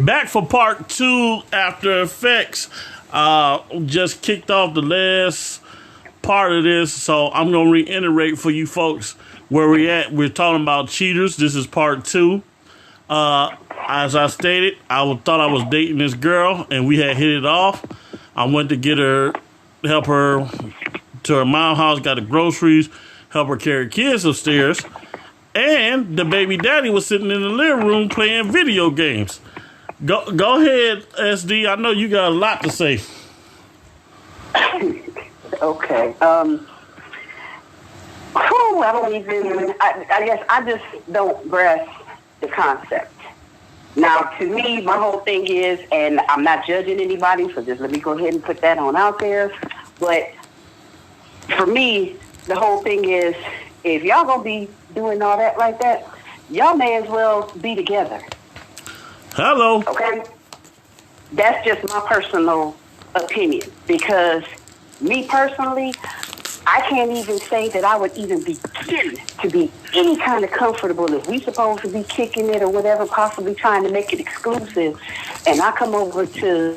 Back for part two, After Effects. Just kicked off the last part of this, so I'm going to reiterate for you folks where we're at. We're talking about cheaters. This is part two. As I stated, thought I was dating this girl, and we had hit it off. I went to help her to her mom's house, got the groceries, help her carry kids upstairs, and the baby daddy was sitting in the living room playing video games. Go ahead, SD. I know you got a lot to say. Okay. I guess I just don't grasp the concept. Now, to me, my whole thing is, and I'm not judging anybody, so just let me go ahead and put that on out there. But for me, the whole thing is, if y'all gonna be doing all that like that, y'all may as well be together. Hello. Okay? That's just my personal opinion, because me personally, I can't even say that I would even begin to be any kind of comfortable if we supposed to be kicking it or whatever, possibly trying to make it exclusive, and I come over to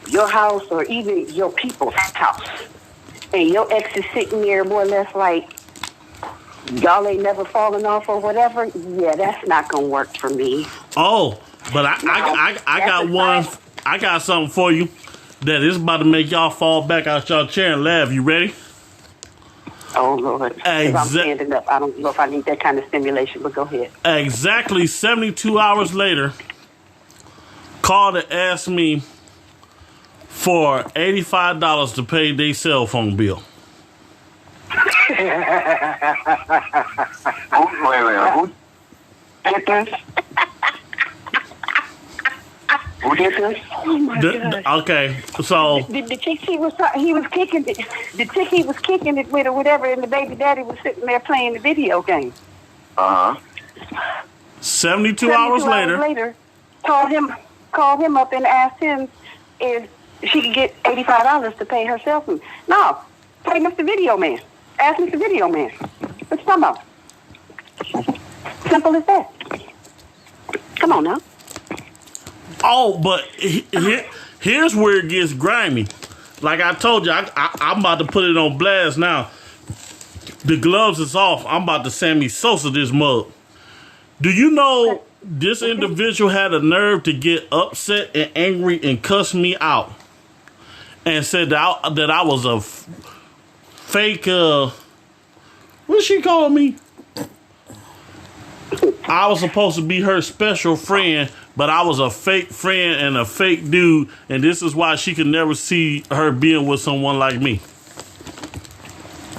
your house or even your people's house, and your ex is sitting there more or less like y'all ain't never fallen off or whatever. Yeah, that's not gonna work for me. Oh, but I got one. I got something for you that is about to make y'all fall back out y'all chair and laugh. You ready? Oh, Lord. I'm standing up. I don't know if I need that kind of stimulation, but go ahead. Exactly 72 hours later, called and asked me for $85 to pay their cell phone bill. Wait. Who did this? Who did this? Oh my God. Okay, so the chick he was kicking it, the chick he was kicking it with or whatever, and the baby daddy was sitting there playing the video game. 72 hours later, called him up and asked him if she could get $85 to pay her cell phone. No, pay Mr. Video Man. Ask Mr. Video Man. What you talking about? Simple as that. Come on now. Oh, but here's where it gets grimy. Like I told you, I'm about to put it on blast now. The gloves is off. I'm about to Sammy Sosa this mug. Do you know this individual had a nerve to get upset and angry and cuss me out and said that I was a fake, what she called me? I was supposed to be her special friend, but I was a fake friend and a fake dude, and this is why she could never see her being with someone like me.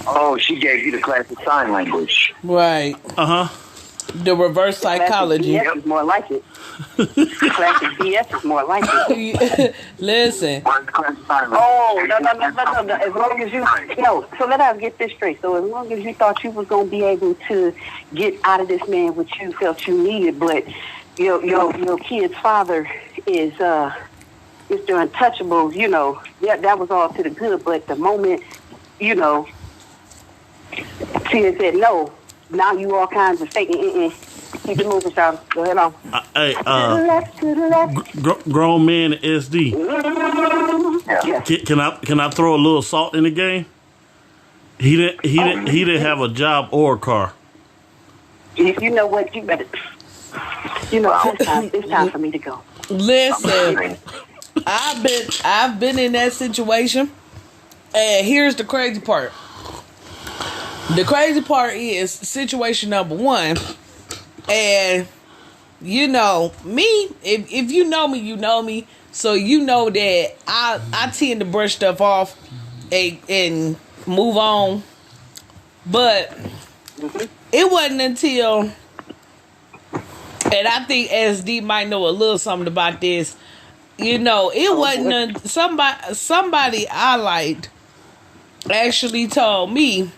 Oh, she gave you the classic sign language. Right. Uh-huh. The reverse psychology. Classic BS is more like it. Classic BS is more like it. Listen. Oh, no. As long as so let us get this straight. So as long as you thought you was going to be able to get out of this man what you felt you needed, but your kid's father is Mr. Untouchable, that was all to the good. But the moment, she had said no, now you all kinds of fake. Keep it moving, child. Go ahead on. Hey, to the left. Grown man SD. Yeah. Can I throw a little salt in the game? He didn't have a job or a car. You know what? You better. It's time for me to go. Listen, I've been in that situation, and here's the crazy part. The crazy part is situation number one, and me. If you know me, you know me. So you know that I tend to brush stuff off and move on. But it wasn't until, and I think SD might know a little something about this. It wasn't somebody I liked actually told me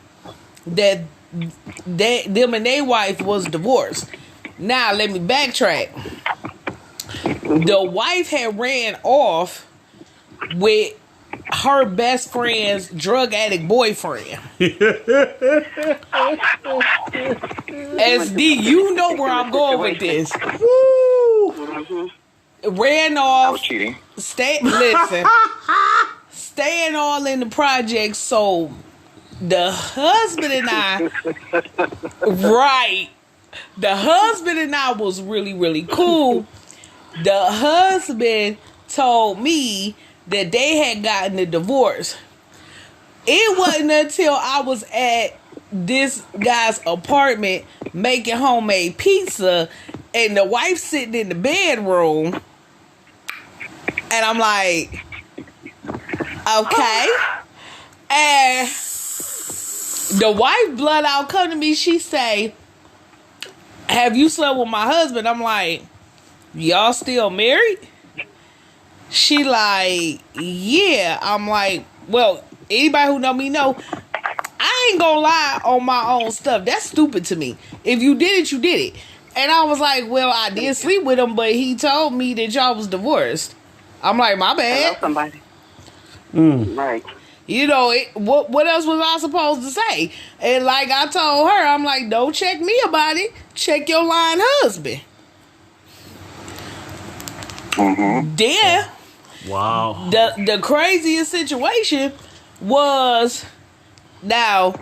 that them and their wife was divorced. Now let me backtrack. The wife had ran off with her best friend's drug addict boyfriend. SD, you know where I'm going with this. Woo! ran I off. was cheating. Listen, staying all in the project. So the husband and I, right? The husband and I was really, really cool. The husband told me that they had gotten a divorce. It wasn't until I was at this guy's apartment making homemade pizza and the wife sitting in the bedroom, and I'm like, okay. And the wife blood out come to me. She say, have you slept with my husband? I'm like, y'all still married? She like, yeah. I'm like, well, anybody who know me know, I ain't gonna lie on my own stuff. That's stupid to me. If you did it, you did it. And I was like, well, I did sleep with him, but he told me that y'all was divorced. I'm like, my I bad. love somebody. Right. You know, what else was I supposed to say? And like I told her, I'm like, don't check me about it. Check your lying husband. Then, Wow. the craziest situation was, now,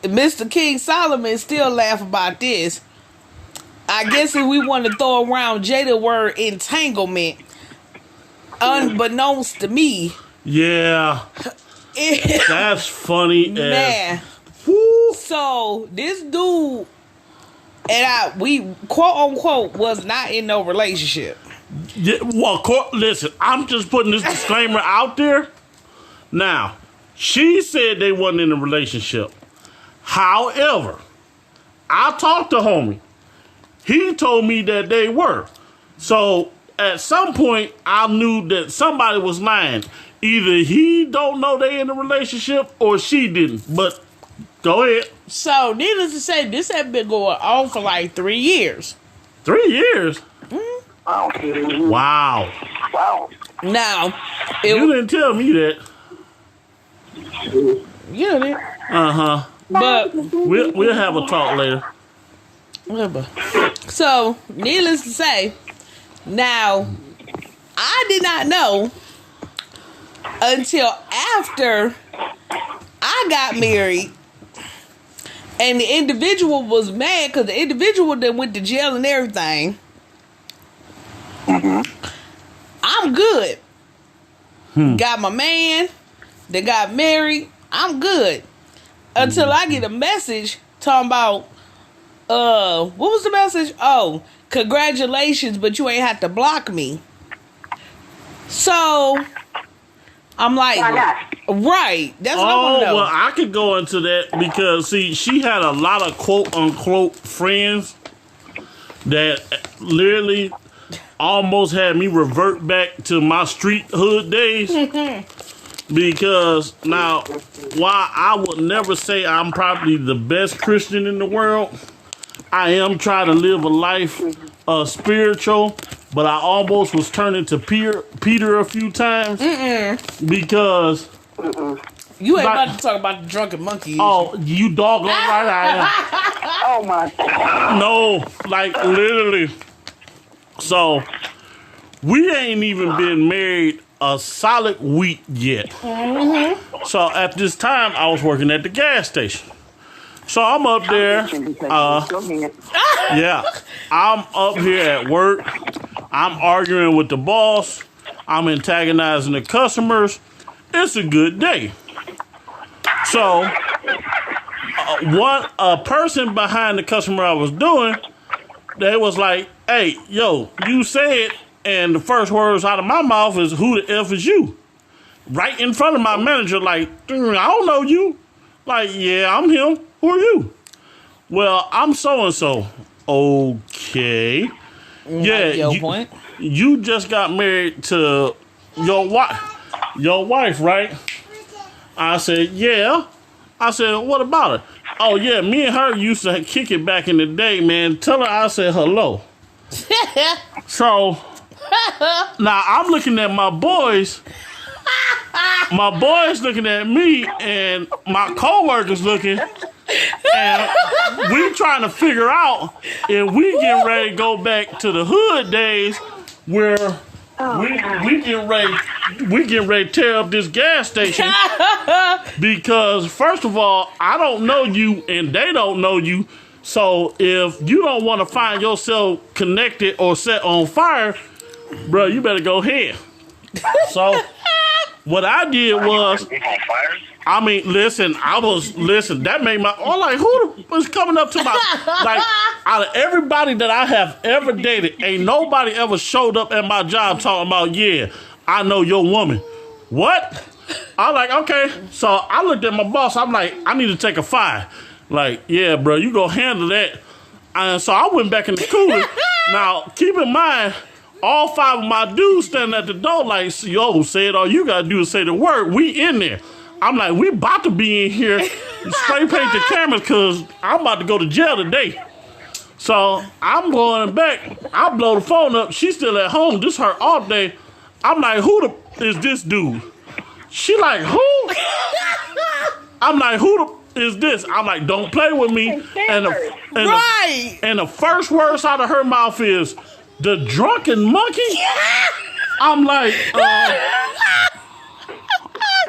Mr. King Solomon still laugh about this. I guess if we want to throw around Jada word entanglement, unbeknownst to me, Yeah. That's funny man. as whoo. So this dude and we quote unquote was not in no relationship. Yeah, well, listen, I'm just putting this disclaimer out there. Now, she said they wasn't in a relationship. However, I talked to homie. He told me that they were. So at some point, I knew that somebody was lying. Either he don't know they in a relationship or she didn't. But go ahead. So needless to say, this had been going on for like 3 years. 3 years? Wow. Wow. Wow. Now, You didn't tell me that. you know, Uh-huh. but We'll have a talk later. whatever. So needless to say, now I did not know until after I got married, and the individual was mad because the individual that went to jail and everything. I'm good. Got my man. They got married. I'm good. Until I get a message talking about, what was the message? Oh, congratulations, but you ain't have to block me. So, I'm like, Why not? right. That's what I want to know. Well, I could go into that because, see, she had a lot of quote-unquote friends that literally almost had me revert back to my street hood days. Because now, while I would never say I'm probably the best Christian in the world, I am trying to live a life spiritual, but I almost was turning to Peter a few times because You ain't Like- about to talk about the drunken monkey. oh, you doggone right I Oh my God. am. No, like literally. So we ain't even been married a solid week yet. So at this time, I was working at the gas station. So I'm up there. Go ahead. Yeah, I'm up here at work. I'm arguing with the boss. I'm antagonizing the customers. It's a good day. So, a person behind the customer I was doing, they was like, "Hey, yo, you said," and the first words out of my mouth is, "Who the F is you?" Right in front of my manager, like, "I don't know you." Like, "Yeah, I'm him. Who are you?" "Well, I'm so-and-so." "Okay. Yeah, Your point. you just got married to your wife, right?" I said, "Yeah." I said, "What about her?" "Oh, yeah, me and her used to kick it back in the day, man. Tell her I said hello." So, now I'm looking at my boys. My boys looking at me, and my coworkers looking. And we trying to figure out if we getting ready to go back to the hood days where we getting ready to tear up this gas station because first of all, I don't know you and they don't know you. So if you don't want to find yourself connected or set on fire, bro, you better go ahead. So what I did was, I mean, listen, that made my, oh, like, who was coming up to my, like, out of everybody that I have ever dated, ain't nobody ever showed up at my job talking about, yeah, I know your woman. What? I'm like, okay. So I looked at my boss, I'm like, I need to take a fire. Like, yeah, bro, you go handle that. And so I went back in the cooler. Now, keep in mind, all 5 of my dudes standing at the door like, yo, said all you gotta do is say the word. We in there. I'm like, we about to be in here, spray paint the cameras because I'm about to go to jail today. So I'm going back. I blow the phone up. She's still at home. This her off day. I'm like, who the is this dude? She like, who? I'm like, who the is this? I'm like, don't play with me. And the first words out of her mouth is, the drunken monkey? I'm like,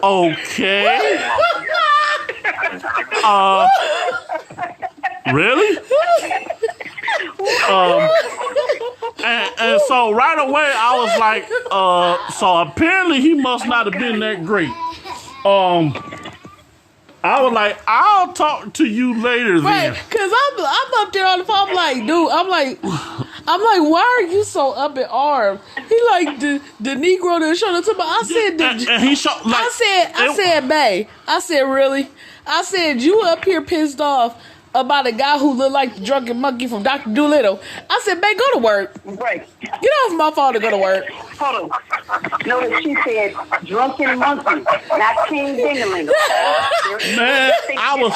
okay. Really? And so right away I was like, so apparently he must not have been that great. I was like, I'll talk to you later then. Right, because I'm up there on the phone, I'm like, dude, I'm like, why are you so up in arm? He like the Negro that showed up to me. I said, and he showed, like, I said, babe, I said, really? I said, you up here pissed off about a guy who looked like the drunken monkey from Dr. Doolittle. I said, babe, go to work. Right. Get off my phone to go to work. Hold on. Notice she said drunken monkey, not King Dingaling. Man, I was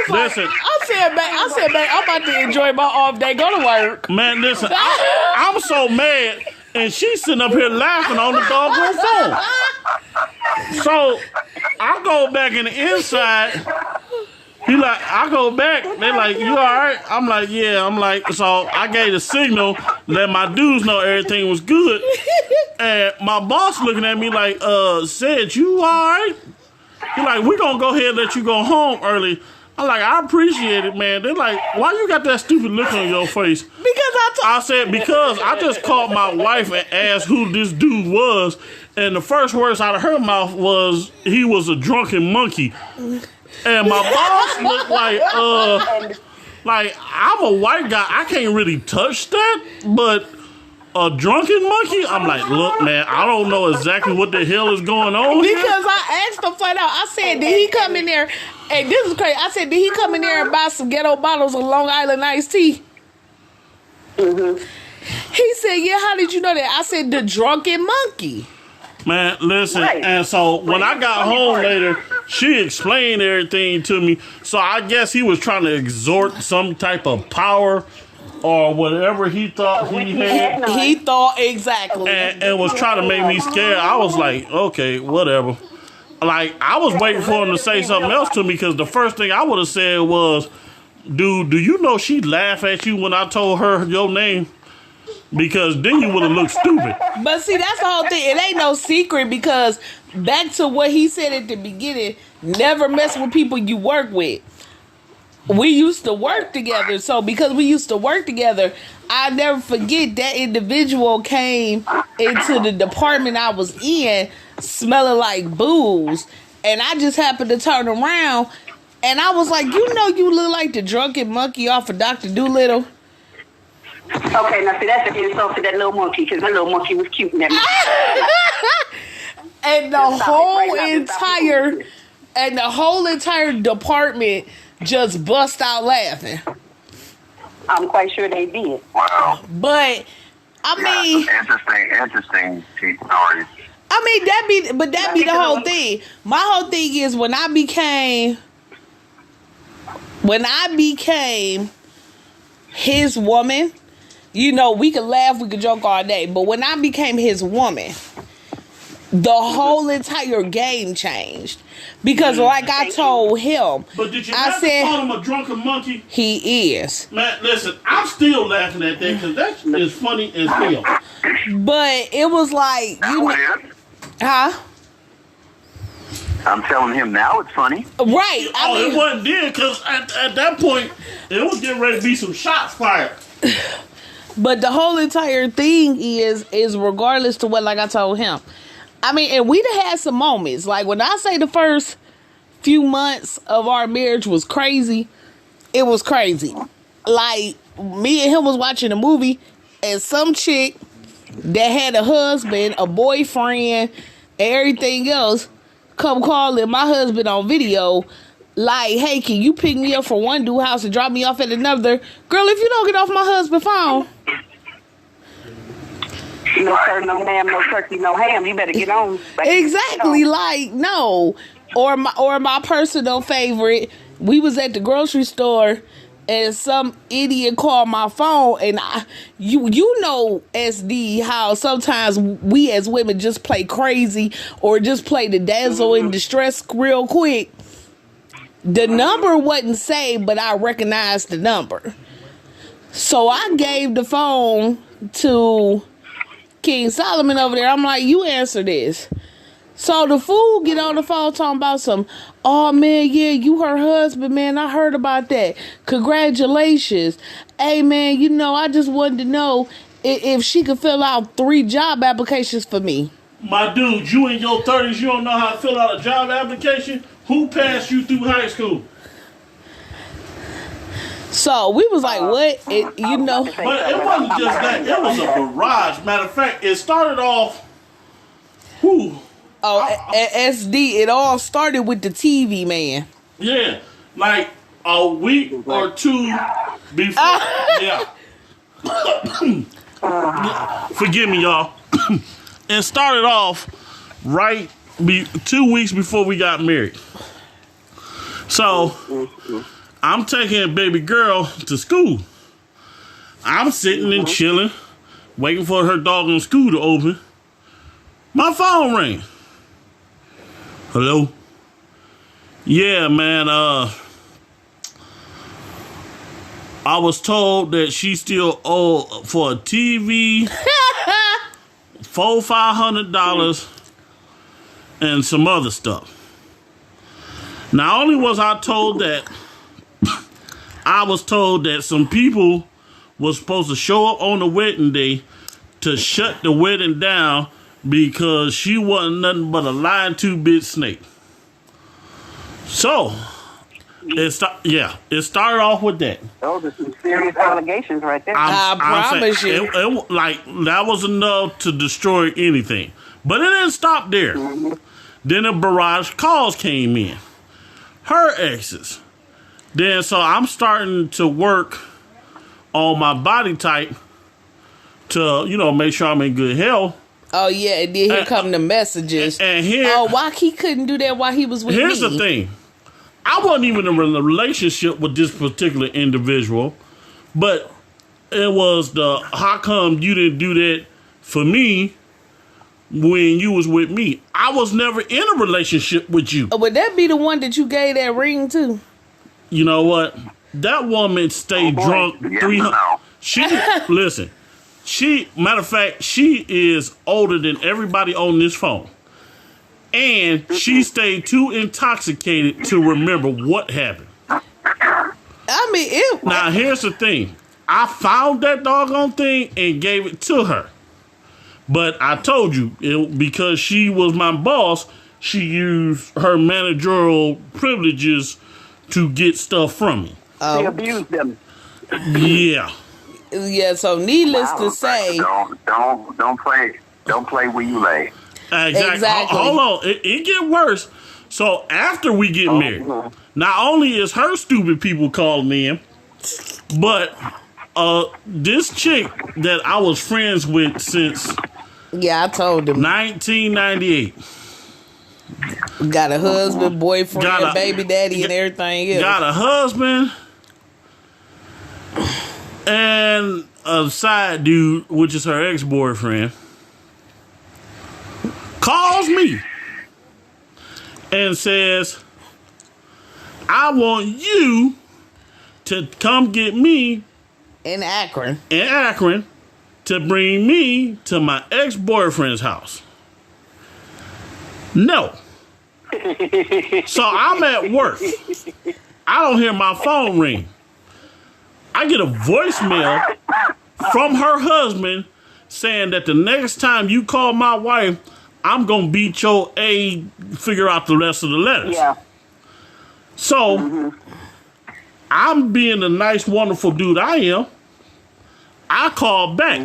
listen. I said, babe, I'm about to enjoy my off day. Go to work. Man, listen, I'm so mad, and she's sitting up here laughing on the doggone phone. So I go back in the inside. He like, I go back. They like, you all right? I'm like, yeah. I'm like, so I gave the signal, let my dudes know everything was good. And my boss looking at me like, said, you all right? He like, we gonna go ahead and let you go home early. I'm like, I appreciate it, man. They're like, why you got that stupid look on your face? Because I said, because I just called my wife and asked who this dude was. And the first words out of her mouth was, he was a drunken monkey. And my boss looked like I'm a white guy. I can't really touch that, but a drunken monkey? I'm like, look, man, I don't know exactly what the hell is going on here. Because I asked him flat out. I said, did he come in there? And this is crazy. I said, did he come in there and buy some ghetto bottles of Long Island iced tea? Mm-hmm. He said, yeah, how did you know that? I said, the drunken monkey. Man, listen, and so when I got home later, she explained everything to me. So I guess he was trying to exhort some type of power or whatever he thought he had. He thought exactly. And was trying to make me scared. I was like, okay, whatever. Like, I was waiting for him to say something else to me because the first thing I would have said was, dude, do you know she laughed at you when I told her your name? Because then you would have looked stupid. But see, that's the whole thing. It ain't no secret because back to what he said at the beginning, never mess with people you work with. We used to work together. So because we used to work together, I never forget that individual came into the department I was in smelling like booze. And I just happened to turn around and I was like, you know you look like the drunken monkey off of Dr. Doolittle. Okay, now see, that's an insult to that little monkey, because that little monkey was cute in that And the whole entire department just bust out laughing. I'm quite sure they did. Wow. But I mean, interesting stories. I mean that be the whole thing. My whole thing is when I became his woman. You know, we could laugh, we could joke all day, but when I became his woman, the whole entire game changed. Because like I told him, But did you I have said, to call him a drunken monkey? he is. Man, listen, I'm still laughing at that because that is funny as hell. But it was like, Now it is. huh? I'm telling him now it's funny. Right. It wasn't then because at that point, it was getting ready to be some shots fired. But the whole entire thing is regardless to what, like I told him. I mean, and we'd had some moments. Like when I say the first few months of our marriage was crazy, it was crazy. Like me and him was watching a movie and some chick that had a husband, a boyfriend, and everything else come calling my husband on video like, hey, can you pick me up from one dude house and drop me off at another? Girl, if you don't get off my husband's phone. No sir, no ma'am, no turkey, no ham. You better get on. Exactly, like, no. Or my personal favorite, we was at the grocery store and some idiot called my phone and you know SD how sometimes we as women just play crazy or just play the dazzle in distress real quick. The number wasn't saved, but I recognized the number. So I gave the phone to King Solomon over there. I'm like, you answer this. So the fool get on the phone talking about some, oh man, yeah, you her husband, man. I heard about that. Congratulations. Hey man, you know, I just wanted to know if she could fill out 3 job applications for me. My dude, you in your 30s, you don't know how to fill out a job application? Who passed you through high school? So we was like, what? You know. But it wasn't just that. It was a barrage. Matter of fact, it started off, whew. SD, it all started with the TV, man. Yeah, like a week or two before. Yeah. Forgive me, y'all. It started off right 2 weeks before we got married. So I'm taking baby girl to school. I'm sitting and chilling, waiting for her doggone school to open. My phone rang. Hello? Yeah, man, I was told that she still owe for a TV $500 and some other stuff. Not only was I told that, I was told that some people was supposed to show up on the wedding day to shut the wedding down because she wasn't nothing but a lying 2-bit snake. So, it started off with that. Those are some serious allegations right there. I promise saying, you. Like, that was enough to destroy anything. But it didn't stop there. Mm-hmm. Then a barrage of calls came in. Her exes. Then, so I'm starting to work on my body type to, make sure I'm in good health. Oh, yeah, and then here come the messages. And here... Oh, why he couldn't do that while he was with me? Here's the thing. I wasn't even in a relationship with this particular individual, but it was how come you didn't do that for me when you was with me? I was never in a relationship with you. Would that be the one that you gave that ring to? You know what? That woman stayed drunk 300. Listen. Matter of fact, she is older than everybody on this phone. And she stayed too intoxicated to remember what happened. I mean, Now, here's the thing. I found that doggone thing and gave it to her. But I told you, because she was my boss, she used her managerial privileges to get stuff from me. They abused them. Yeah. Yeah, so needless to say... Don't play where you lay. Exactly. Hold on. It get worse. So after we get married, not only is her stupid people calling in, but this chick that I was friends with since I told him 1998 got a husband, boyfriend, baby daddy, and everything else. Got a husband and a side dude, which is her ex-boyfriend, calls me and says, I want you to come get me In Akron. to bring me to my ex-boyfriend's house. No. So I'm at work. I don't hear my phone ring. I get a voicemail from her husband saying that the next time you call my wife, I'm going to beat your A, figure out the rest of the letters. Yeah. So, I'm being the nice, wonderful dude I am. I call back.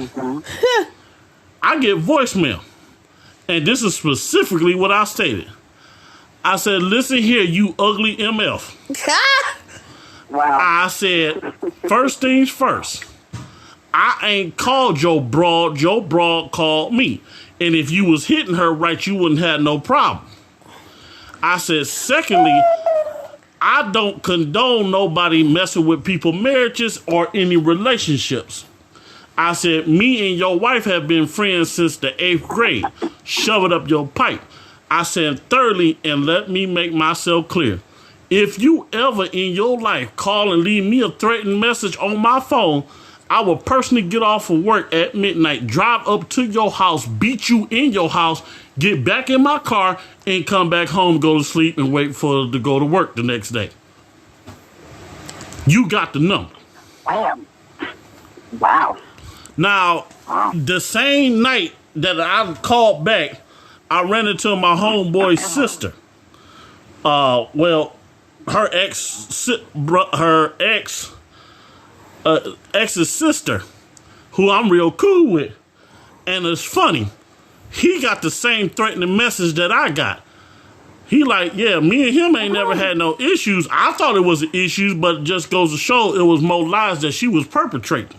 I get voicemail. And this is specifically what I stated. I said, listen here, you ugly MF. Wow. I said, first things first. I ain't called Joe Broad. Joe Broad called me. And if you was hitting her right, you wouldn't have no problem. I said, secondly, I don't condone nobody messing with people's marriages or any relationships. I said, me and your wife have been friends since the 8th grade. Shove it up your pipe. I said, thirdly, and let me make myself clear. If you ever in your life call and leave me a threatening message on my phone, I will personally get off of work at midnight, drive up to your house, beat you in your house, get back in my car, and come back home, go to sleep, and wait for her to go to work the next day. You got the number. Wow. Now, the same night that I called back, I ran into my homeboy's sister. Her ex's sister, who I'm real cool with. And it's funny, he got the same threatening message that I got. He like, yeah, me and him ain't never had no issues. I thought it was issues, but it just goes to show it was more lies that she was perpetrating.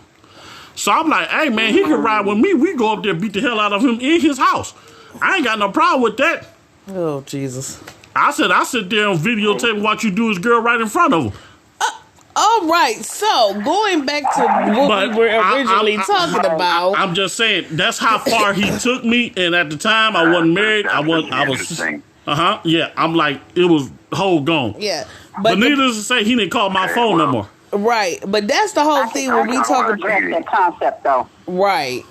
So I'm like, hey man, he can ride with me. We go up there, beat the hell out of him in his house. I ain't got no problem with that. Oh, Jesus. I said, I sit there on videotape and watch you do his girl right in front of him. All right, so going back to what we were originally talking about. I'm just saying, that's how far he took me. And at the time, I wasn't married. I was. Yeah, I'm like, it was whole gone. Yeah. But needless to say, he didn't call my phone no more. Right, but that's the whole thing when we talk about that concept, though. Right.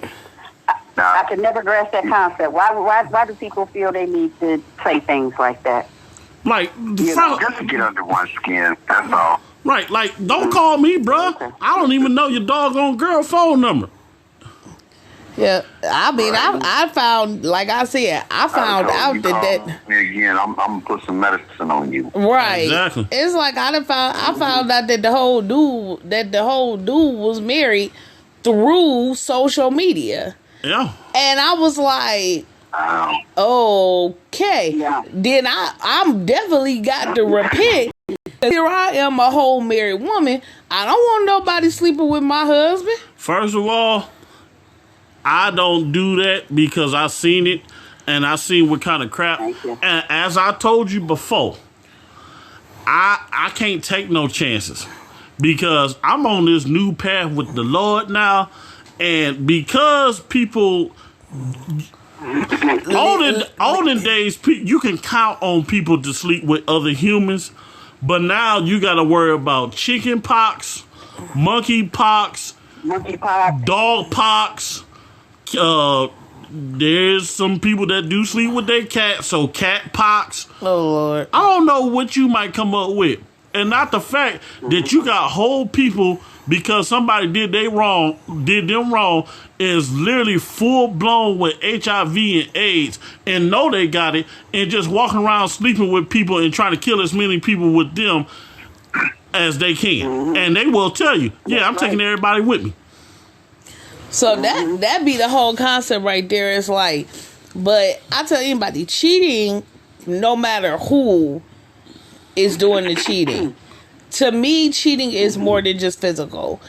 I could never grasp that concept. Why do people feel they need to say things like that? Like, just to get under one's skin, that's all. Right, like, don't call me, bruh. I don't even know your doggone girl phone number. Yeah, I mean, I found, like I said, I found out that again, I'm gonna put some medicine on you. Right, exactly. It's like I found out that the whole dude was married through social media. Yeah, and I was like, okay. Yeah. Then I'm definitely got to repent. Here I am, a whole married woman. I don't want nobody sleeping with my husband. First of all, I don't do that because I seen it and I seen what kind of crap. And as I told you before, I can't take no chances because I'm on this new path with the Lord now. And because people, olden days, you can count on people to sleep with other humans. But now you got to worry about chicken pox, monkey pox, dog pox. There's some people that do sleep with their cat, so cat pox. Oh, Lord. I don't know what you might come up with. And not the fact that you got whole people because somebody did them wrong, is literally full blown with HIV and AIDS and know they got it and just walking around sleeping with people and trying to kill as many people with them as they can. And they will tell you, yeah, I'm taking everybody with me. So that be the whole concept right there. It's like, but I tell anybody, cheating, no matter who is doing the cheating, to me, cheating is more than just physical.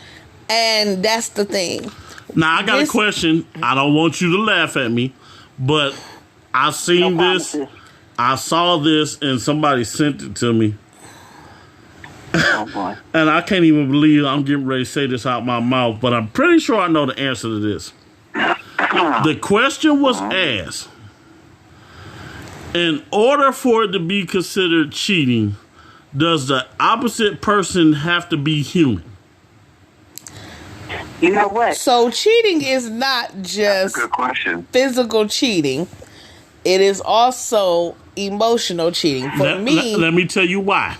And that's the thing. Now, I got a question. I don't want you to laugh at me, but I seen this. I saw this, and somebody sent it to me. Oh, boy. And I can't even believe I'm getting ready to say this out my mouth, but I'm pretty sure I know the answer to this. The question was asked, In order for it to be considered cheating, does the opposite person have to be human? You know what? So cheating is not just Good question. physical cheating. It is also emotional cheating. For me, let me tell you why.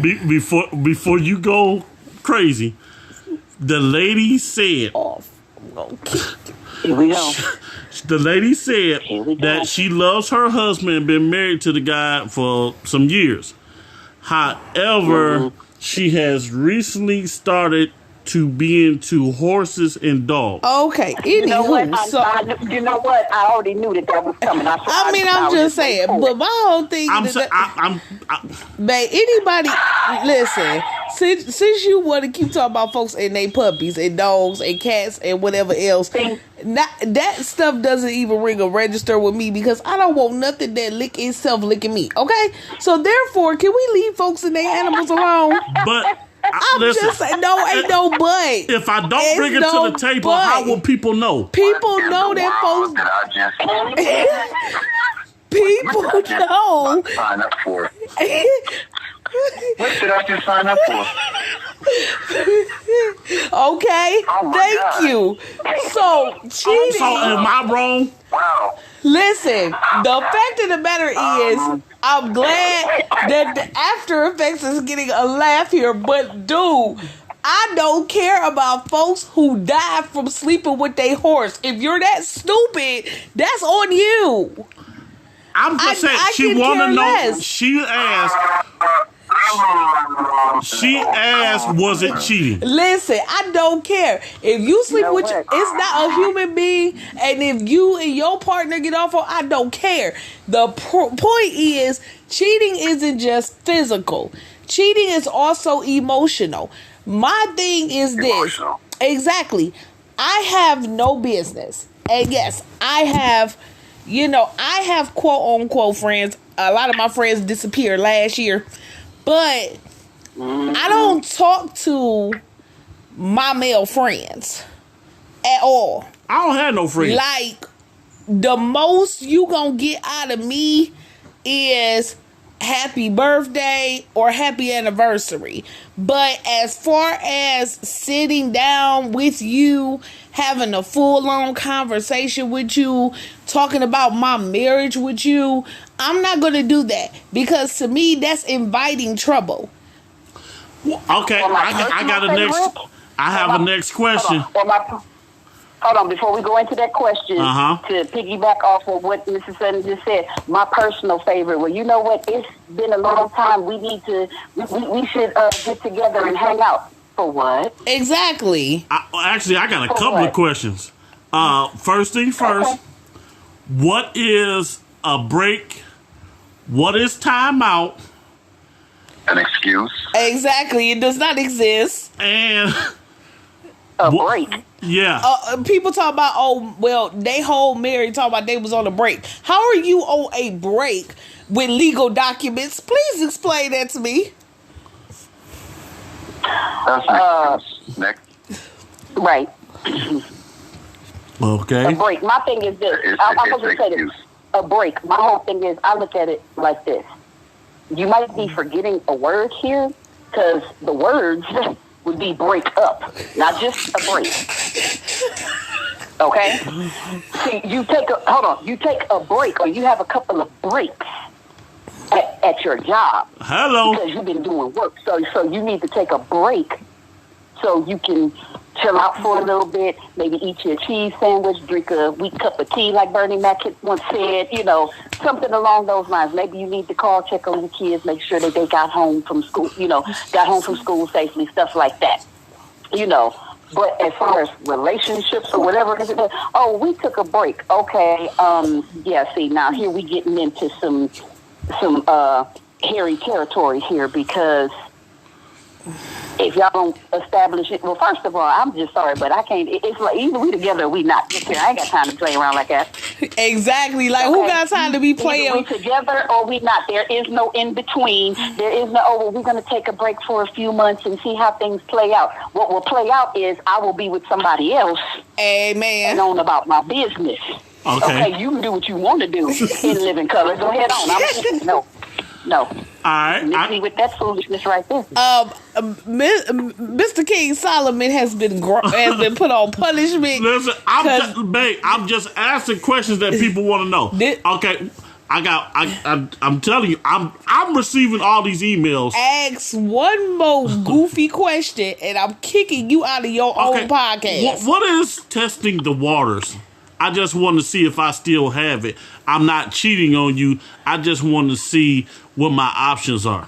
Before you go crazy, the lady said. Here we go. The lady said Here we go. that she loves her husband and been married to the guy for some years. However, she has recently started to be into horses and dogs. okay. You know what? Anywho, You know what? I already knew that was coming. I'm just saying. But my whole thing is that, babe, anybody, listen, since you want to keep talking about folks and they puppies and dogs and cats and whatever else, that stuff doesn't even ring a register with me because I don't want nothing that lick itself licking me, okay? So therefore, can we leave folks and their animals alone? But I'm listen, just saying, no, ain't no but. if I don't bring it to the table, but. how will people know? People know that folks. People know. Sign up for? What did I just sign up for? Okay, Oh thank God. you. So cheating. So am I wrong? Wow. Listen, the fact of the matter is, I'm glad that the after effects is getting a laugh here, but dude, I don't care about folks who die from sleeping with their horse. If you're that stupid, that's on you. I'm just saying, I she could want to care know. less. She asked, was it cheating? Listen, I don't care. If you sleep know with what? it's not a human being, and if you and your partner get off on, I don't care. The point is, cheating isn't just physical. Cheating is also emotional. My thing is this. Emotional. Exactly. I have no business. And yes, I have quote unquote friends. A lot of my friends disappeared last year. But I don't talk to my male friends at all. I don't have no friends. Like, the most you gonna get out of me is happy birthday or happy anniversary. But as far as sitting down with you, having a full-on conversation with you, talking about my marriage with you, I'm not gonna do that, because to me that's inviting trouble. Okay, I got a next. I have a next question. Hold on, before we go into that question, to piggyback off of what Mrs. Sutton just said, my personal favorite. Well, you know what? It's been a long time. We need to. We should get together and hang out. For what? Exactly. Actually, I got a couple of questions. First thing first, what is a break? What is timeout? An excuse. Exactly. It does not exist. And a break. Yeah. People talk about, they whole married talk about they was on a break. How are you on a break with legal documents? Please explain that to me. That's an excuse. Next. Right. Okay. A break. My thing is this. I'm supposed to say this. A break. My whole thing is, I look at it like this. You might be forgetting a word here, because the words would be break up, not just a break. Okay? See, you take a break, or you have a couple of breaks at your job. Hello. Because you've been doing work. So you need to take a break so you can chill out for a little bit, maybe eat your cheese sandwich, drink a weak cup of tea like Bernie Mac once said, something along those lines. Maybe you need to call, check on your kids, make sure that they got home from school, safely, stuff like that. But as far as relationships or whatever it is, we took a break. Okay, see, now here we getting into some hairy territory here, because if y'all don't establish it, well, first of all, I'm just sorry, but I can't. It's like either we together or we not. I ain't got time to play around like that. Exactly. Like, who got time to be playing? Either we together or we not. There is no in between. There is no, we're going to take a break for a few months and see how things play out. What will play out is I will be with somebody else. Amen. And on about my business. Okay. You can do what you want to do in living color. Go ahead on. No. All right. Miss me with that foolishness right there. Mr. King Solomon has been put on punishment. Listen, I'm just asking questions that people want to know. Okay. I'm telling you, I'm receiving all these emails. Ask one more goofy question, and I'm kicking you out of your own podcast. What is testing the waters? I just want to see if I still have it. I'm not cheating on you. I just want to see what my options are.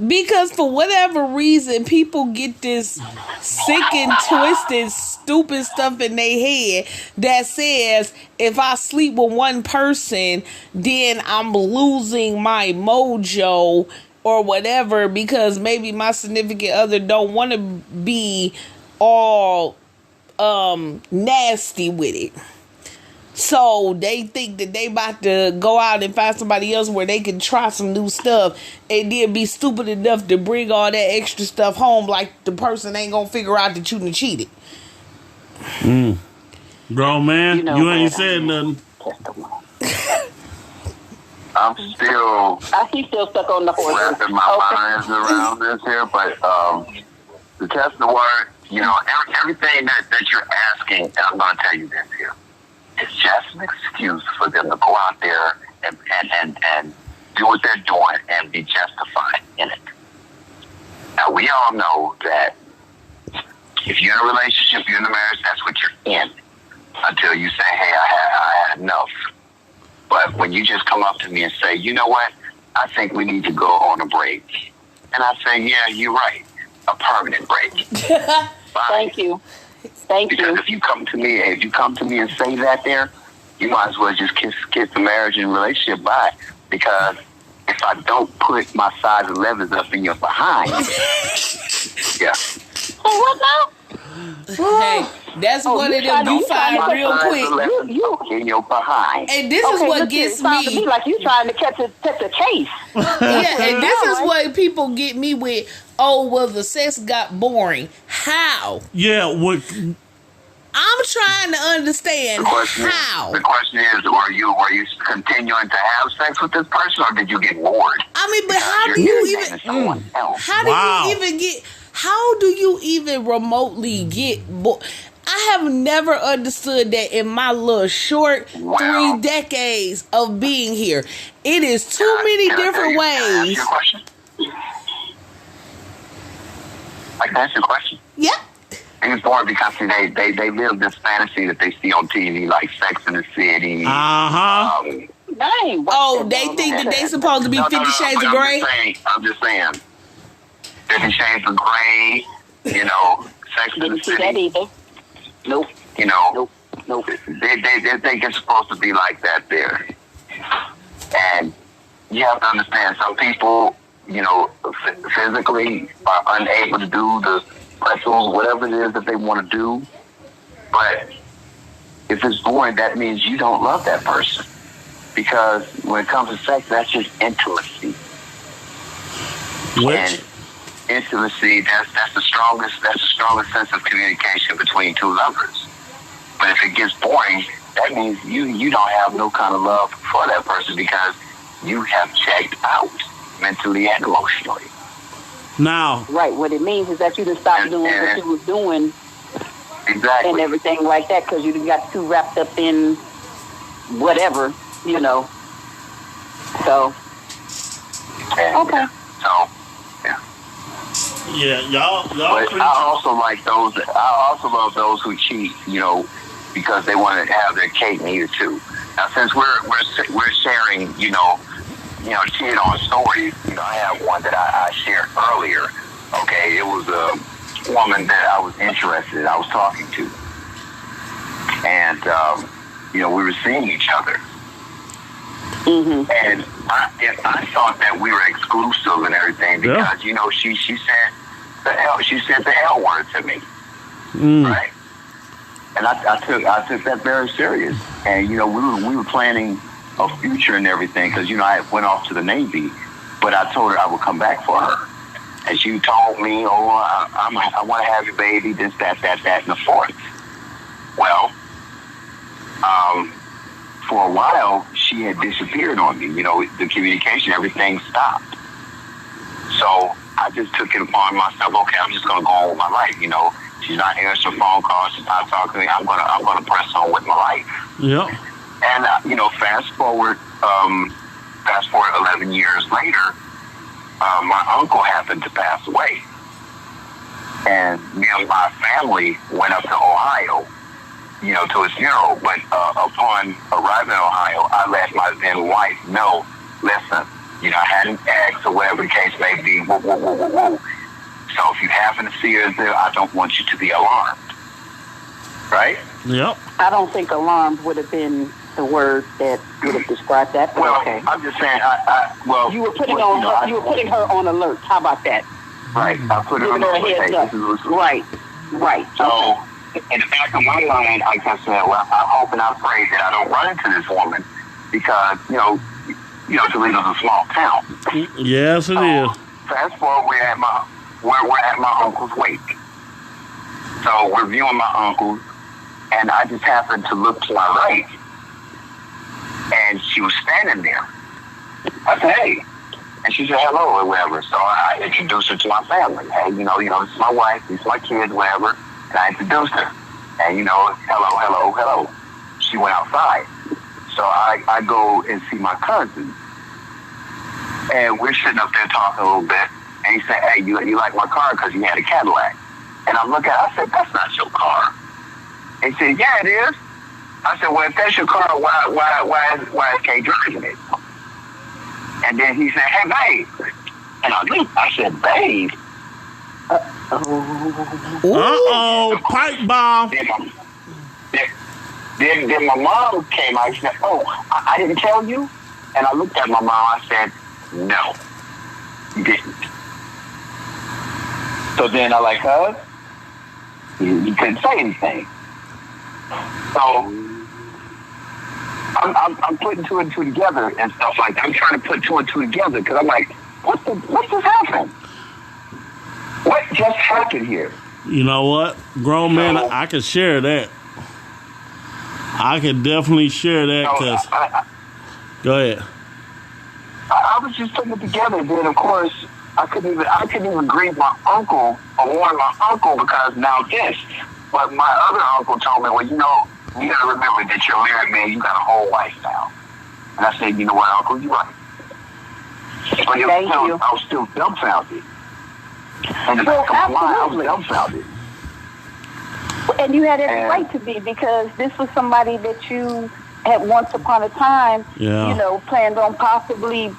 Because for whatever reason, people get this sick and twisted, stupid stuff in their head that says, if I sleep with one person, then I'm losing my mojo or whatever, because maybe my significant other don't want to be all nasty with it. So they think that they about to go out and find somebody else where they can try some new stuff and then be stupid enough to bring all that extra stuff home, like the person ain't gonna figure out that you done cheated. Grown man, you ain't said nothing. I'm still He's still stuck on the horse. wrapping my minds around this here, but the test of the word, everything that you're asking, and I'm going to tell you this here, it's just an excuse for them to go out there and do what they're doing and be justified in it. Now, we all know that if you're in a relationship, you're in a marriage, that's what you're in until you say, hey, I had enough. But when you just come up to me and say, you know what, I think we need to go on a break. And I say, yeah, you're right, a permanent break. Thank you. Because if you come to me and say that there, you might as well just kiss the marriage and relationship by. Because if I don't put my size 11s up in your behind, yeah. Oh, what now? Hey, that's one of them you find real quick. You in your behind. And this is what gets me. To me like you trying to catch a case. Yeah, and this is what people get me with. Oh, well, the sex got boring. How? Yeah, what? I'm trying to understand how. The question is, were you continuing to have sex with this person, or did you get bored? I mean, but how do you even? How do you even remotely get bored? I have never understood that in my little short 3 decades of being here. It is too many different ways. Can I ask you a question? I can ask you a question. Yeah. It's bored because they live this fantasy that they see on TV, like Sex in the City. They think that they supposed to be 50 Shades of Grey? I'm just saying. 50 Shades of Grey, Sex in the City. That either. Nope. Nope. They think it's supposed to be like that there. And you have to understand, some people, physically are unable to do the pretzels, whatever it is that they want to do. But if it's boring, that means you don't love that person. Because when it comes to sex, that's just intimacy. And intimacy, that's the strongest sense of communication between two lovers. But if it gets boring, that means you don't have no kind of love for that person, because you have checked out mentally and emotionally. Now, right, what it means is that you just stopped doing what you was doing, exactly, and everything like that, because you got too wrapped up in whatever, So, okay. So, yeah, y'all. But I also love those who cheat, because they want to have their cake and eat it too. Now, since we're sharing, cheat on stories, I have one that I shared earlier. Okay, it was a woman that I was interested in, I was talking to, and we were seeing each other. Mm-hmm. And I thought that we were exclusive and everything, because she said the L word to me, right? And I took that very serious. And we were planning a future and everything, because I went off to the Navy, but I told her I would come back for her. And she told me, I want to have your baby, this, that, and the fourth. Well, for a while, she had disappeared on me. You know, the communication, everything stopped. So I just took it upon myself. Okay, I'm just going to go on with my life. You know, she's not answering phone calls. She's not talking to me. I'm gonna press on with my life. Yep. And you know, fast forward 11 years later, my uncle happened to pass away, and me and my family went up to Ohio, you know, to his funeral. But upon arriving in Ohio, I let my then wife know, listen, you know, I hadn't asked or whatever the case may be. Whoa, whoa, whoa, whoa, whoa. So if you happen to see her there, I don't want you to be alarmed. Right? Yep. I don't think alarmed would have been the word that would have described that. But Well, okay. I'm just saying, You were putting putting her on alert. How about that? Right. I put her on Giving her a heads up. Right. Right. So, in the back of my mind, I kept saying, well, I hope and I pray that I don't run into this woman because, you know, Toledo's a small town. Yes, it is. Fast forward, we're at my uncle's wake. So we're viewing my uncle, and I just happened to look to my right, and she was standing there. I said, hey. And she said hello or whatever. So I introduced her to my family. Hey, you know, this is my wife, these are my kids, whatever. And I introduced her. And, you know, hello. She went outside. So I go and see my cousin. And we're sitting up there talking a little bit. And he said, hey, you like my car? Because he had a Cadillac. And I'm looking, I said, that's not your car. And he said, yeah, it is. I said, well, if that's your car, why is Kay driving it? And then he said, hey, babe. And I looked, I said, babe. Uh-oh, pipe bomb. Then my mom came out and said, oh, I didn't tell you? And I looked at my mom, I said, no, you didn't. So then I like, huh? You couldn't say anything. So I'm putting two and two together and stuff like that. I'm trying to put two and two together because I'm like, what just happened? What just happened here? You know what? Grown man, I can share that. I can definitely share that because... Go ahead. I was just putting it together. Then, of course, I couldn't even grieve my uncle or warn my uncle because now this. But my other uncle told me, well, you know, you got to remember that you're a married man. You got a whole wife now. And I said, you know what, Uncle, you're right. But I was still dumbfounded. And the back of my mind, I was dumbfounded. And you had every right to be because this was somebody that you had once upon a time, you know, planned on possibly,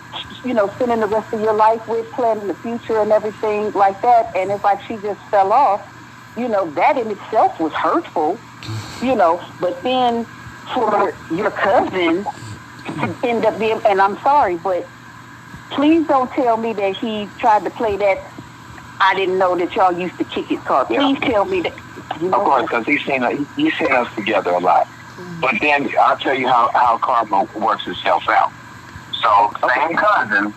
you know, spending the rest of your life with, planning the future and everything like that. And it's like she just fell off. You know, that in itself was hurtful, you know. But then for your cousin to end up being, and I'm sorry, but please don't tell me that he tried to play that I didn't know that y'all used to kick it card. Please tell me that. You know, of course, because he's seen us together a lot. But then I'll tell you how karma works itself out. So, same cousin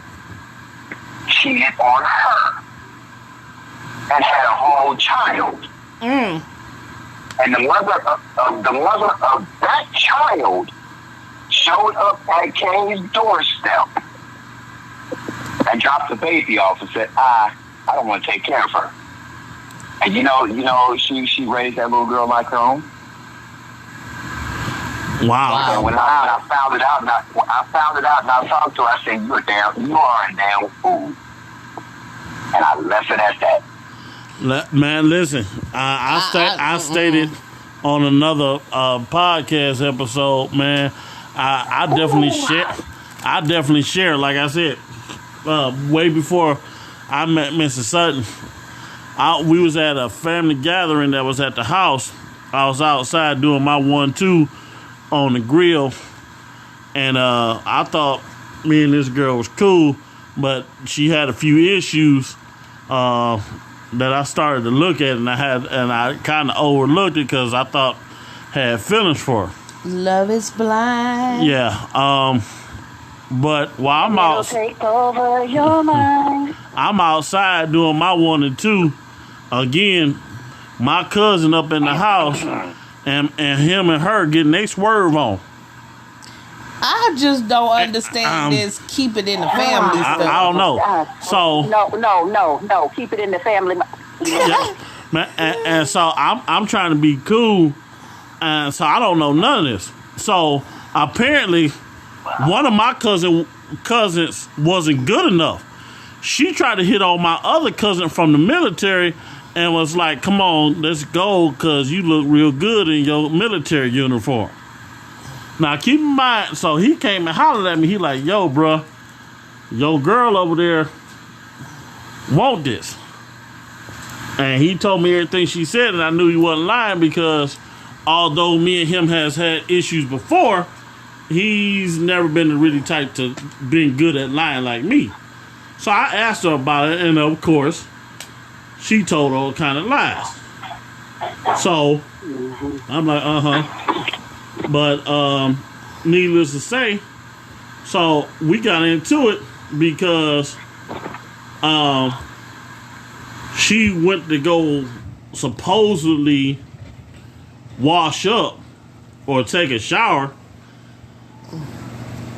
cheated on her and had a whole child. And the mother of that child showed up at Kay's doorstep and dropped the baby off and said, I don't want to take care of her. And you know, she raised that little girl like her own. Wow. And when I found it out, and I talked to her, I said, you are a damn fool. And I left it at that. Man, listen, I stated on another podcast episode, man, I definitely share, like I said, way before I met Mrs. Sutton. We was at a family gathering that was at the house. I was outside doing my 1-2 on the grill, and I thought me and this girl was cool, but she had a few issues that I started to look at, and I kind of overlooked it because I thought I had feelings for her. Love is blind. Yeah. But while I'm take over your mind. I'm outside doing my 1 and 2. Again, my cousin up in the house, and him and her getting they swerve on. I just don't understand this. Keep it in the family stuff. I don't know. So no. Keep it in the family. yeah, man, and so I'm trying to be cool, and so I don't know none of this. So apparently, one of my cousins wasn't good enough. She tried to hit on my other cousin from the military and was like, "Come on, let's go, cause you look real good in your military uniform." Now keep in mind, so he came and hollered at me. He like, "Yo, bruh, your girl over there want this." And he told me everything she said, and I knew he wasn't lying because although me and him has had issues before, he's never been the really type to being good at lying like me. So I asked her about it, and of course, she told all kind of lies. So I'm like, But needless to say, so we got into it because she went to go supposedly wash up or take a shower.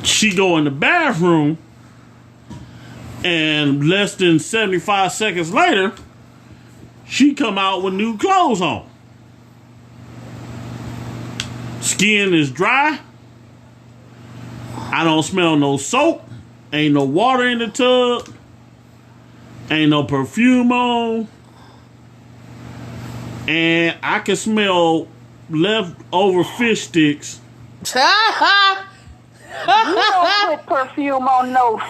She go in the bathroom, and less than 75 seconds later, she come out with new clothes on. Skin is dry. I don't smell no soap. Ain't no water in the tub. Ain't no perfume on. And I can smell leftover fish sticks. You don't put perfume on no.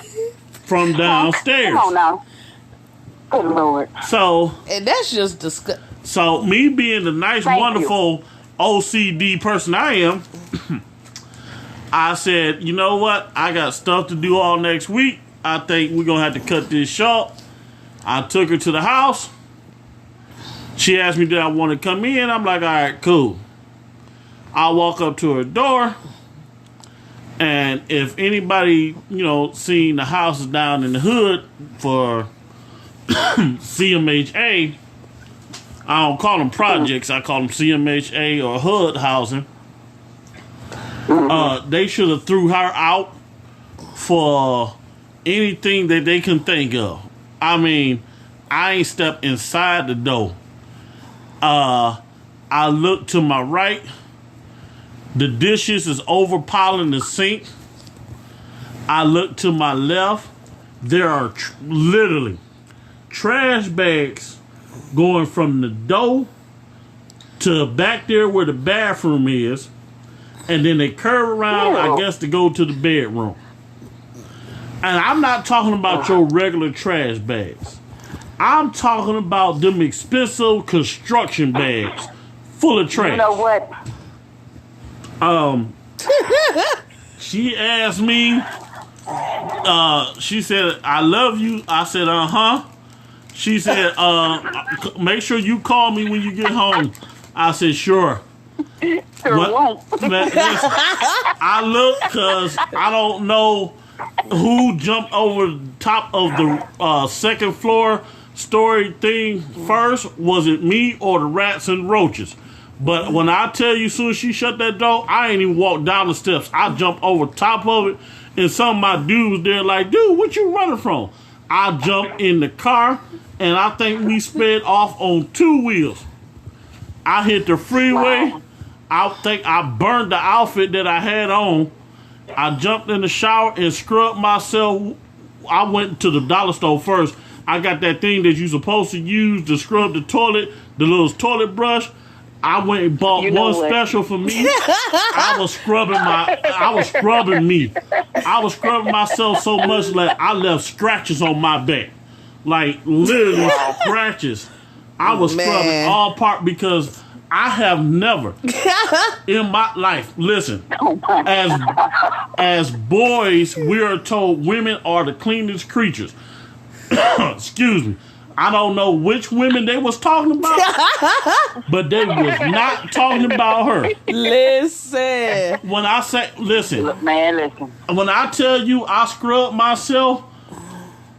From downstairs. Come on now. Good Lord. So. And that's just disgusting. So me being the nice, wonderful OCD person I am, I said, you know what? I got stuff to do all next week. I think we're going to have to cut this short. I took her to the house. She asked me, did I want to come in? I'm like, all right, cool. I walk up to her door. And if anybody, seen the houses down in the hood for CMHA, I don't call them projects. I call them CMHA or hood housing. They should have threw her out for anything that they can think of. I mean, I ain't stepped inside the door. I look to my right. The dishes is overpiling the sink. I look to my left. There are literally trash bags going from the door to back there where the bathroom is. And then they curve around, I guess, to go to the bedroom. And I'm not talking about your regular trash bags. I'm talking about them expensive construction bags full of trash. You know what? She asked me, she said, I love you. I said, She said, make sure you call me when you get home. I said, sure. Won't. I look because I don't know who jumped over the top of the second floor story thing first. Was it me or the rats and roaches? But when I tell you, soon as she shut that door, I ain't even walked down the steps. I jumped over top of it, and some of my dudes there like, dude, what you running from? I jumped in the car, and I think we sped off on 2 wheels. I hit the freeway. Wow. I think I burned the outfit that I had on. I jumped in the shower and scrubbed myself. I went to the dollar store first. I got that thing that you're supposed to use to scrub the toilet, the little toilet brush. I went and bought one special for me. I was scrubbing me. I was scrubbing myself so much that I left scratches on my back. Like literally scratches. I was scrubbing all part because I have never in my life, listen, as boys, we are told women are the cleanest creatures. Excuse me. I don't know which women they was talking about, but they was not talking about her. Listen. When I say, listen. Man, listen. When I tell you I scrubbed myself,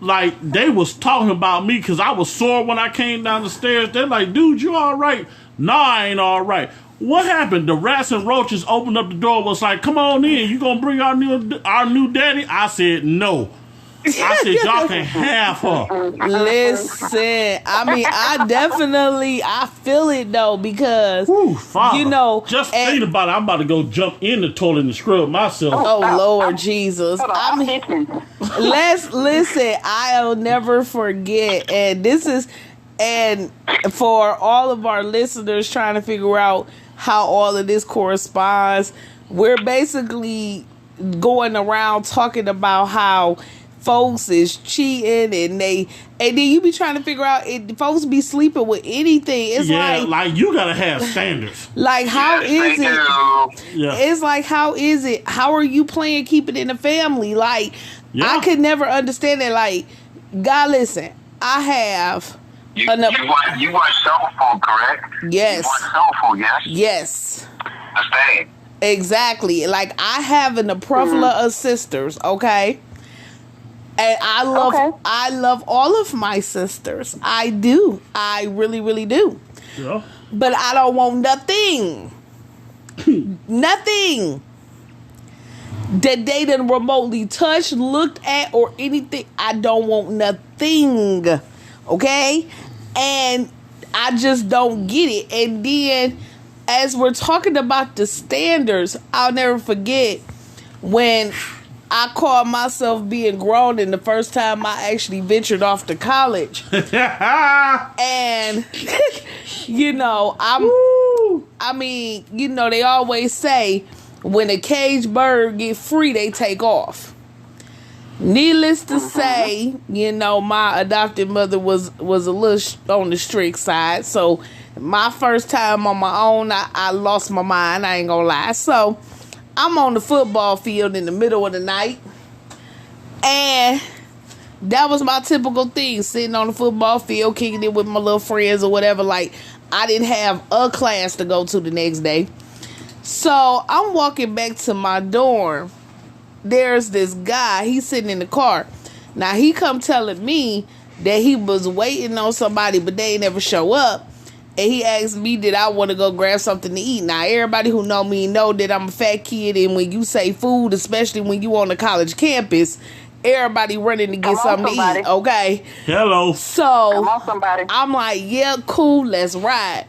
like they was talking about me because I was sore when I came down the stairs. They're like, dude, you all right? No, I ain't all right. What happened? The rats and roaches opened up the door. Was like, come on in. You gonna bring our new daddy? I said no. I said y'all can have her. Listen, I mean, I feel it though because Whew, Father, you know, just thinking about it, I'm about to go jump in the toilet and scrub myself. Oh Lord Jesus! I mean, let's listen. I'll never forget, and for all of our listeners trying to figure out how all of this corresponds, we're basically going around talking about how folks is cheating and then you be trying to figure out if folks be sleeping with anything. It's like you gotta have standards. Like how is it? Yeah. It's like how is it? How are you playing keep it in the family? Like I could never understand it. Like God, listen, I have you want soul food, correct? Yes. You want soul food, yes? Yes. Understand. Exactly. Like I have an plethora of sisters, okay? And I love all of my sisters. I do. I really, really do. Yeah. But I don't want nothing. Nothing that they done remotely touched, looked at, or anything. I don't want nothing. Okay? And I just don't get it. And then as we're talking about the standards, I'll never forget when I called myself being grown and the first time I actually ventured off to college. And, you know, I mean, you know, they always say when a caged bird get free, they take off. Needless to say, you know, my adopted mother was a little on the strict side. So my first time on my own, I lost my mind. I ain't gonna lie. So I'm on the football field in the middle of the night, and that was my typical thing, sitting on the football field, kicking it with my little friends or whatever. Like, I didn't have a class to go to the next day. So I'm walking back to my dorm. There's this guy, he's sitting in the car. Now, he come telling me that he was waiting on somebody, but they ain't never show up. And he asked me, did I want to go grab something to eat? Now, everybody who know me know that I'm a fat kid. And when you say food, especially when you on a college campus, everybody running to get something to eat. Okay? Hello. So, Come on, somebody. I'm like, yeah, cool, let's ride.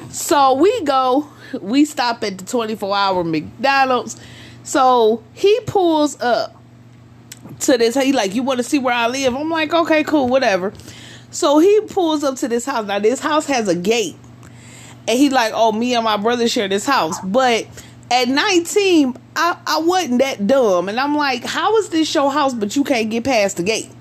So, we stop at the 24-hour McDonald's. So, he pulls up to this. He like, you want to see where I live? I'm like, okay, cool, whatever. So he pulls up to this house. Now, this house has a gate. And he like, oh, me and my brother share this house. But at 19, I wasn't that dumb. And I'm like, how is this your house, but you can't get past the gate?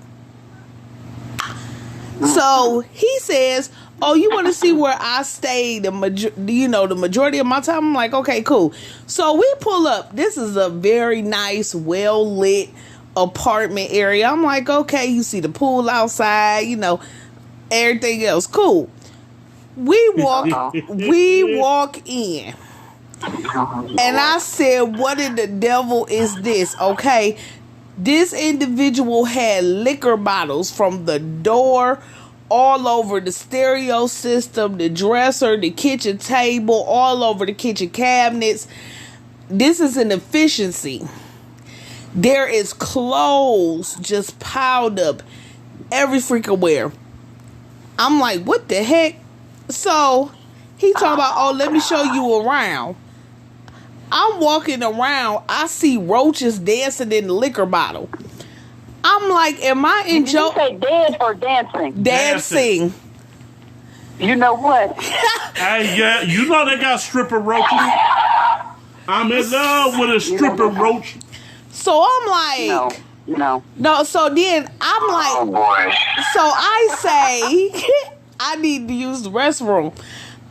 So he says, oh, you want to see where I stay the majority of my time? I'm like, okay, cool. So we pull up. This is a very nice, well-lit apartment area. I'm like, okay, you see the pool outside, you know, everything else. Cool. We walk in. And I said, what in the devil is this? Okay. This individual had liquor bottles from the door all over the stereo system, the dresser, the kitchen table, all over the kitchen cabinets. This is an efficiency. There is clothes just piled up every freaking where. I'm like, what the heck? So he talking about, oh, let me show you around. I'm walking around. I see roaches dancing in the liquor bottle. I'm like, am I in Did you say dead or dancing? Dancing. You know what? Hey, yeah, you know they got stripper roaches. I'm in love with a stripper roach. So I'm like, no. So then I'm like, Oh boy. so I say, I need to use the restroom.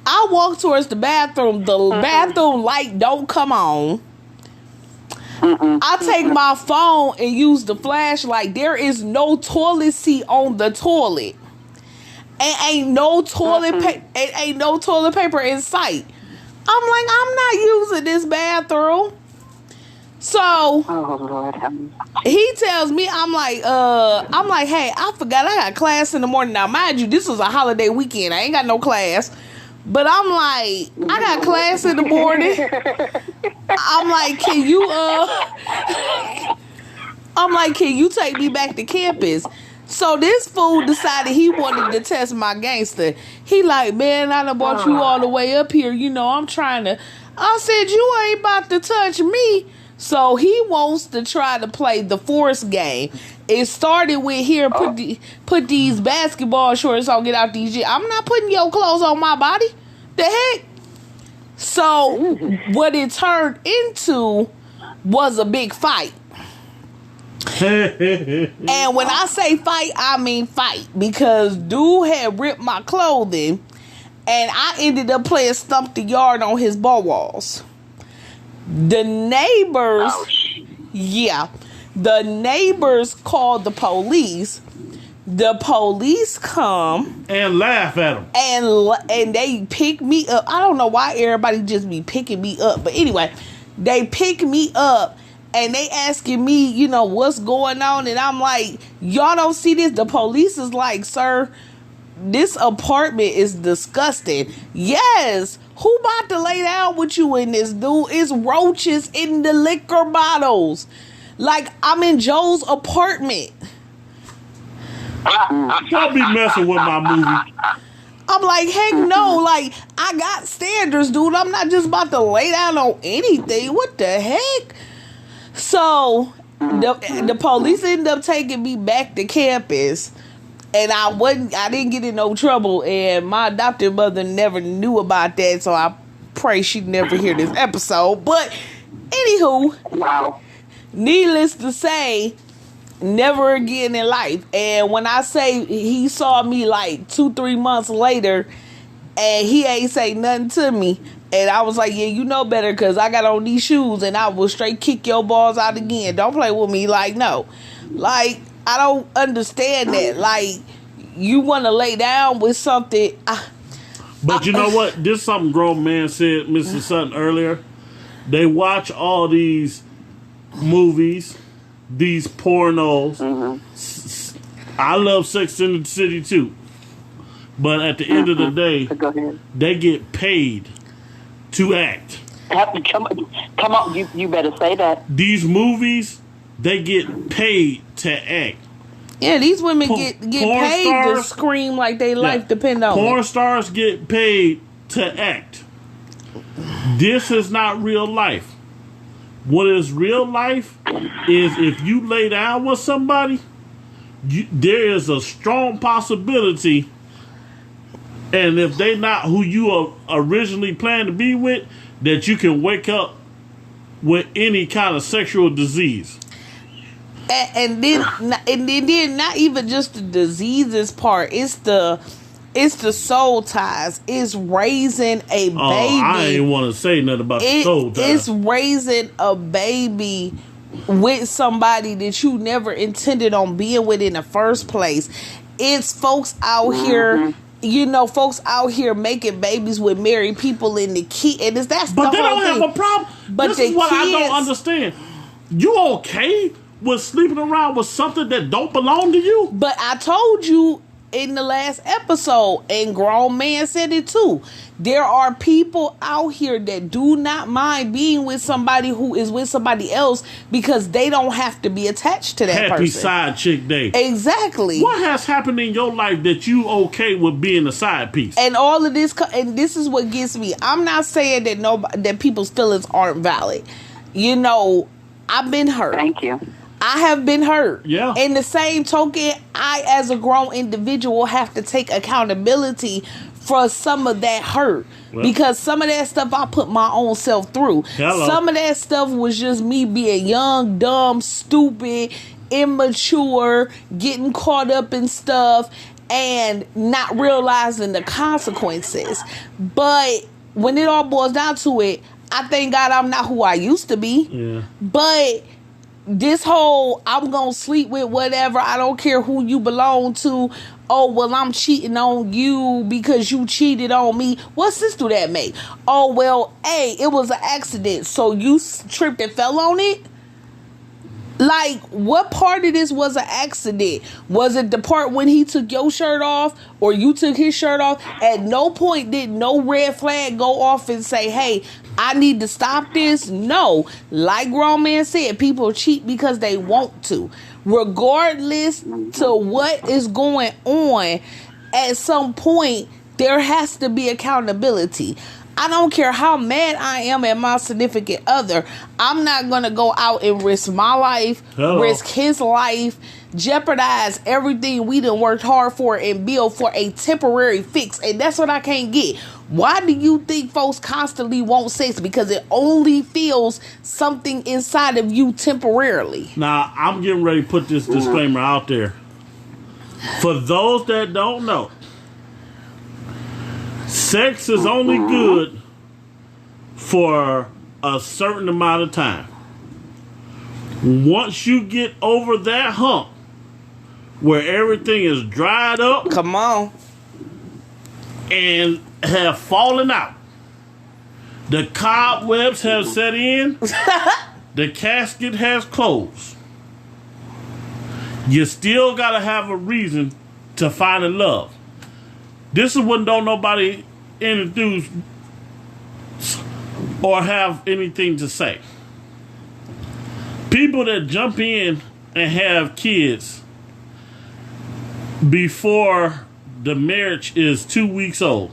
I walk towards the bathroom. The bathroom light don't come on. I take my phone and use the flashlight. There is no toilet seat on the toilet. And ain't no toilet paper in sight. I'm like, I'm not using this bathroom. So he tells me, I'm like, hey, I forgot I got class in the morning. Now, mind you, this was a holiday weekend. I ain't got no class. But I'm like, I got class in the morning. I'm like, can you take me back to campus? So this fool decided he wanted to test my gangster. He like, man, I done brought you all the way up here. You know, I'm trying to. I said, you ain't about to touch me. So he wants to try to play the force game. It started with here, put these basketball shorts on, get out these. I'm not putting your clothes on my body. The heck? So what it turned into was a big fight. And when I say fight, I mean fight. Because dude had ripped my clothing. And I ended up playing Stump the Yard on his ball walls. The neighbors... Ouch. Yeah. The neighbors called the police. The police come and laugh at him. And they pick me up. I don't know why everybody just be picking me up. But anyway, they pick me up. And they asking me, you know, what's going on. And I'm like, y'all don't see this? The police is like, sir, this apartment is disgusting. Yes. Who about to lay down with you in this, dude? It's roaches in the liquor bottles. Like, I'm in Joe's apartment. Don't be messing with my movie. I'm like, heck no. Like, I got standards, dude. I'm not just about to lay down on anything. What the heck? So, the police ended up taking me back to campus. And I didn't get in no trouble. And my adopted mother never knew about that. So, I pray she'd never hear this episode. But, anywho. Wow. Needless to say, never again in life. And when I say he saw me like 2-3 months later and he ain't say nothing to me, and I was like, yeah, you know better because I got on these shoes and I will straight kick your balls out again. Don't play with me. Like, no. Like, I don't understand that. Like, you want to lay down with something. But you know what? This is something grown man said, Mr. Sutton, earlier. They watch all these movies, these pornos. I love Sex in the City too, but at the end of the day, Go ahead. they get paid to act. Come on, you better say that. These movies, they get paid to act. Yeah, these women get paid stars, to scream like their life depend on porn it. stars get paid to act. This is not real life. What is real life is if you lay down with somebody, there is a strong possibility, and if they not who you originally planned to be with, that you can wake up with any kind of sexual disease. And then not even just the diseases part. It's the soul ties. It's raising a baby. I ain't want to say nothing about the soul ties. It's raising a baby with somebody that you never intended on being with in the first place. It's folks out here, folks out here making babies with married people in the key, and that's but the they whole don't thing. have a problem. But this is what I don't understand. You okay with sleeping around with something that don't belong to you? But I told you in the last episode, and grown man said it too, there are people out here that do not mind being with somebody who is with somebody else because they don't have to be attached to that person. Happy side chick day. Exactly. What has happened in your life that you okay with being a side piece? And all of this, and this is what gets me. I'm not saying that that people's feelings aren't valid. You know, I've been hurt. Thank you. I have been hurt. Yeah. In the same token, I, as a grown individual, have to take accountability for some of that hurt. Well, because some of that stuff I put my own self through. Hello. Some of that stuff was just me being young, dumb, stupid, immature, getting caught up in stuff, and not realizing the consequences. But when it all boils down to it, I thank God I'm not who I used to be. Yeah. But this whole I'm gonna sleep with whatever, I don't care who you belong to. Oh, well, I'm cheating on you because you cheated on me. What sense do that make? Oh, well, hey, it was an accident, so you tripped and fell on it? Like, what part of this was an accident? Was it the part when he took your shirt off or you took his shirt off? At no point did no red flag go off and say, hey, I need to stop this. No. Like Grown Man said, people cheat because they want to. Regardless to what is going on, at some point, there has to be accountability. I don't care how mad I am at my significant other. I'm not going to go out and risk my life, risk his life, jeopardize everything we done worked hard for and build for a temporary fix. And that's what I can't get. Why do you think folks constantly want sex? Because it only feels something inside of you temporarily. Now, I'm getting ready to put this disclaimer out there. For those that don't know, sex is only good for a certain amount of time. Once you get over that hump where everything is dried up, come on, and have fallen out, the cobwebs have set in, the casket has closed. You still gotta have a reason to find a love. This is when don't nobody introduce or have anything to say. People that jump in and have kids before the marriage is 2 weeks old,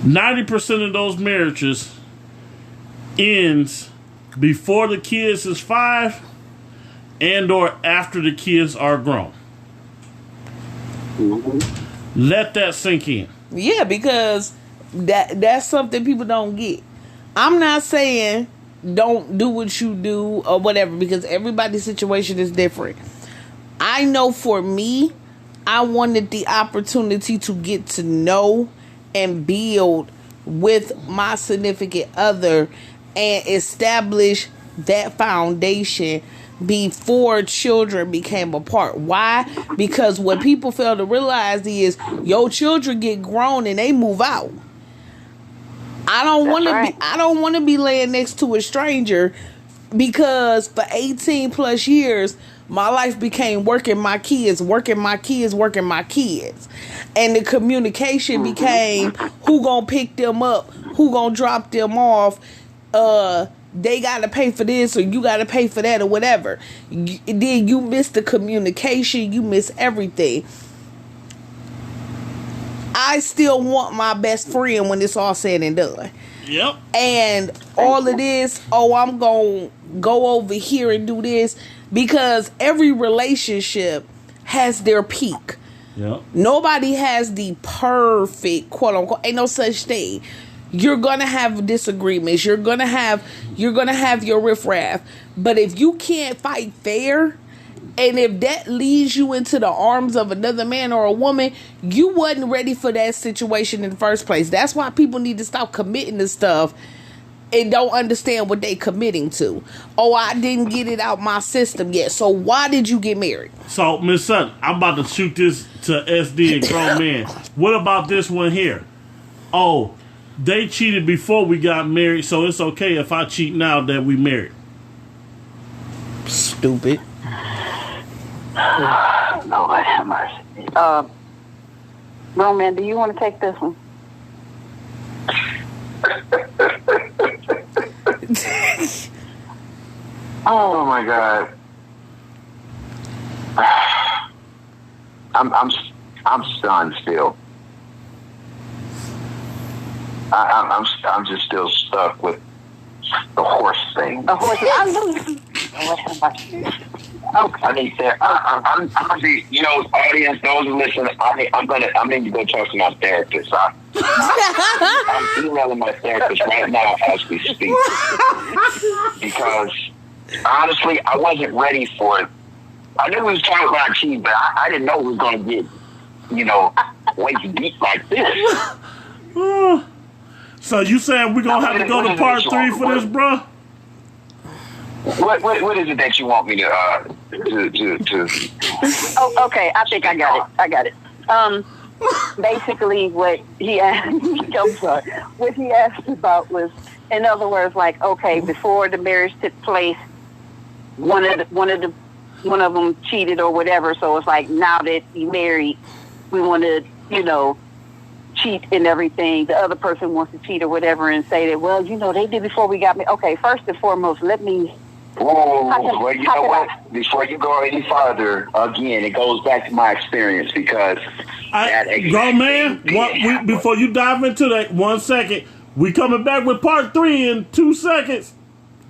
90% of those marriages ends before the kids is 5 and or after the kids are grown. Let that sink in. Yeah, because that's something people don't get. I'm not saying don't do what you do or whatever, because everybody's situation is different. I know for me, I wanted the opportunity to get to know and build with my significant other and establish that foundation before children became a part. Why? Because what people fail to realize is your children get grown and they move out. I don't want to be laying next to a stranger, because for 18 plus years my life became working my kids. And the communication became who gonna pick them up, who gonna drop them off, they gotta pay for this or you gotta pay for that or whatever. Then you miss the communication, you miss everything. I still want my best friend when it's all said and done. Yep. And all of this, I'm gonna go over here and do this, because every relationship has their peak. Yep. Nobody has the perfect, quote unquote, ain't no such thing. You're gonna have disagreements. You're gonna have your riffraff. But if you can't fight fair, and if that leads you into the arms of another man or a woman, you wasn't ready for that situation in the first place. That's why people need to stop committing to stuff and don't understand what they committing to. Oh, I didn't get it out my system yet. So why did you get married? So, Miss Sutton, I'm about to shoot this to SD and Grown Man. What about this one here? Oh, they cheated before we got married, so it's okay if I cheat now that we married. Stupid. Lord have mercy. Grown Man, do you want to take this one? Oh my God. I'm stunned still. I'm just still stuck with the horse thing. The horse. I know. Okay. I need that. I'm gonna be, audience, those who listen. I need to go talk to my therapist. I'm emailing my therapist right now as we speak, because honestly, I wasn't ready for it. I knew we was talking about cheese, but I didn't know it was gonna get, waist deep like this. So you saying we're gonna have to go to part 3 for this, bro? What is it that you want me to? Oh, okay. I think I got it. Basically, what he asked, I'm sorry. What he asked about was, in other words, like, okay, before the marriage took place, one of them cheated or whatever. So it's like, now that you married, we want to, cheat and everything. The other person wants to cheat or whatever and say that, well, they did before we got married. Okay, first and foremost, let me. Well, you know what? Before you go any further, again, it goes back to my experience because grown man, before you dive into that, 1 second, we coming back with part 3 in 2 seconds.